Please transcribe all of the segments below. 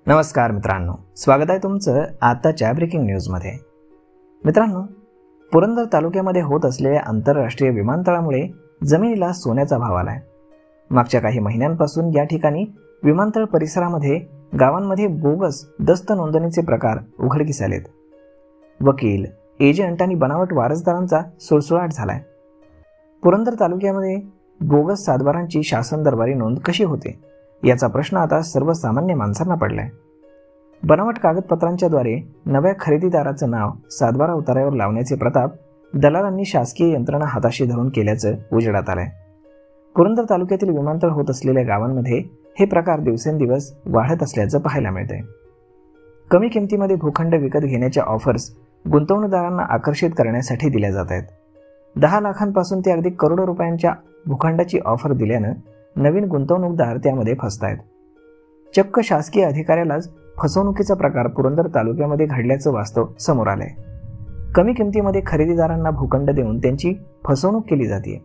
नमस्कार मित्रांनो, स्वागत आहे तुमचं आताच्या ब्रेकिंग न्यूजमध्ये। मित्रांनो, पुरंदर तालुक्यामध्ये होत असलेल्या आंतरराष्ट्रीय विमानतळामुळे जमिनीला सोन्याचा भाव आलाय। मागच्या काही महिन्यांपासून या ठिकाणी विमानतळ परिसरामध्ये गावांमध्ये बोगस दस्त नोंदणीचे प्रकार उघडकीस आलेत। वकील, एजंट आणि बनावट वारसदारांचा सुळसुळाट झालाय। पुरंदर तालुक्यामध्ये बोगस सातबारांची शासन दरबारी नोंद कशी होते याचा प्रश्न आता सर्वसामान्य माणसांना पडलाय। बनावट कागदपत्रांच्या द्वारे नव्या खरेदीदाराचं नाव सातबारा उतार्यावर लावण्याचे प्रताप दलालांनी शासकीय यंत्रणा हाताशी धरून केल्याचं उजेडात आलंय। पुरंदर तालुक्यातील विमानतळ होत असलेल्या गावांमध्ये हे प्रकार दिवसेंदिवस वाढत असल्याचं पाहायला मिळतंय। कमी किमतीमध्ये भूखंड विकत घेण्याच्या ऑफर्स गुंतवणूकदारांना आकर्षित करण्यासाठी दिल्या जात आहेत। 10 लाखांपासून ते अगदी करोडो रुपयांच्या भूखंडाची ऑफर दिल्यानं नवीन गुंतवणूकदार त्यामध्ये फसतायत। चक्क शासकीय अधिकाऱ्यालाच फसवणुकीचा प्रकार पुरंदर तालुक्यामध्ये घडल्याचं वास्तव समोर आलंय। कमी किमतीमध्ये खरेदीदारांना भूखंड देऊन त्यांची फसवणूक केली जाते।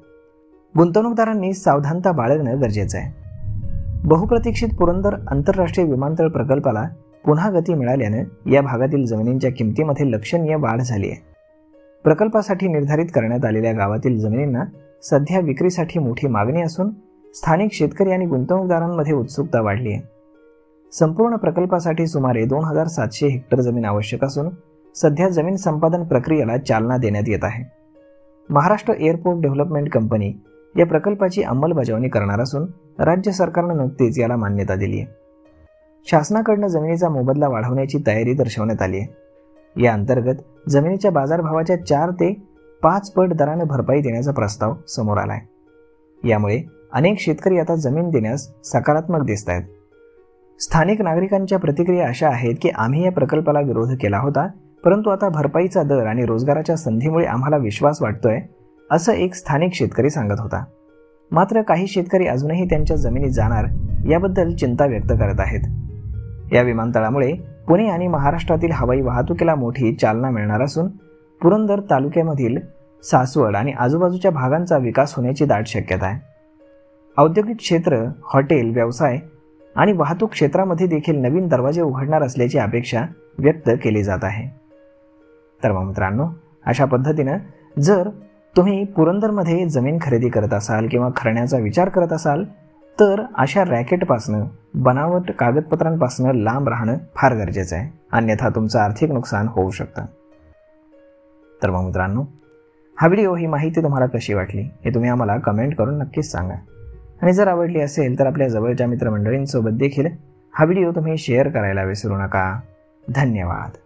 गुंतवणूकदारांनी सावधानता बाळगणं गरजेचं आहे। बहुप्रतीक्षित पुरंदर आंतरराष्ट्रीय विमानतळ प्रकल्पाला पुन्हा गती मिळाल्यानं या भागातील जमिनींच्या किमतीमध्ये लक्षणीय वाढ झाली आहे। प्रकल्पासाठी निर्धारित करण्यात आलेल्या गावातील जमिनींना सध्या विक्रीसाठी मोठी मागणी असून स्थानिक शेतकरी आणि गुंतवणूकदारांमध्ये उत्सुकता वाढली आहे। संपूर्ण प्रकल्पासाठी सुमारे 2700 हेक्टर जमीन आवश्यक असून सध्या जमीन संपादन प्रक्रियेला चालना देण्यात येत आहे। महाराष्ट्र एअरपोर्ट डेव्हलपमेंट कंपनी या प्रकल्पाची अंमलबजावणी करणार असून राज्य सरकारनं नुकतीच याला मान्यता दिली आहे। शासनाकडून जमिनीचा मोबदला वाढवण्याची तयारी दर्शवण्यात आली आहे। या अंतर्गत जमिनीच्या बाजारभावाच्या 4 ते 5 पट दराने भरपाई देण्याचा प्रस्ताव समोर आलाय। यामुळे अनेक शेतकरी आता जमीन देण्यास सकारात्मक दिसत आहेत। स्थानिक नागरिकांच्या प्रतिक्रिया अशा आहेत की आम्ही या प्रकल्पाला विरोध केला होता, परंतु आता भरपाईचा दर आणि रोजगाराच्या संधीमुळे आम्हाला विश्वास वाटतोय, असं एक स्थानिक शेतकरी सांगत होता। मात्र काही शेतकरी अजूनही त्यांच्या जमिनी जाणार याबद्दल चिंता व्यक्त करत आहेत। या विमानतळामुळे पुणे आणि महाराष्ट्रातील हवाई वाहतुकीला मोठी चालना मिळणार असून पुरंदर तालुक्यामधील सासवड आणि आजूबाजूच्या भागांचा विकास होण्याची दाट शक्यता आहे। औद्योगिक क्षेत्र, हॉटेल, व्यवसाय आणि वाहतूक क्षेत्रामध्ये देखील नवीन दरवाजे उघडणार असल्याची अपेक्षा व्यक्त केली जात आहे। तर मग मित्रांनो, अशा पद्धतीनं जर तुम्ही पुरंदरमध्ये जमीन खरेदी करत असाल किंवा खरेण्याचा विचार करत असाल तर अशा रॅकेटपासनं, बनावट कागदपत्रांपासनं लांब राहणं फार गरजेचं आहे, अन्यथा तुमचं आर्थिक नुकसान होऊ शकतं। तर मग मित्रांनो, हा व्हिडिओ, ही माहिती तुम्हाला कशी वाटली हे तुम्ही आम्हाला कमेंट करून नक्कीच सांगा। आणि जर आवडली असेल तर आपल्या जवळच्या मित्रमंडळींसोबत देखील हा व्हिडिओ तुम्ही शेअर करायला विसरू नका। धन्यवाद।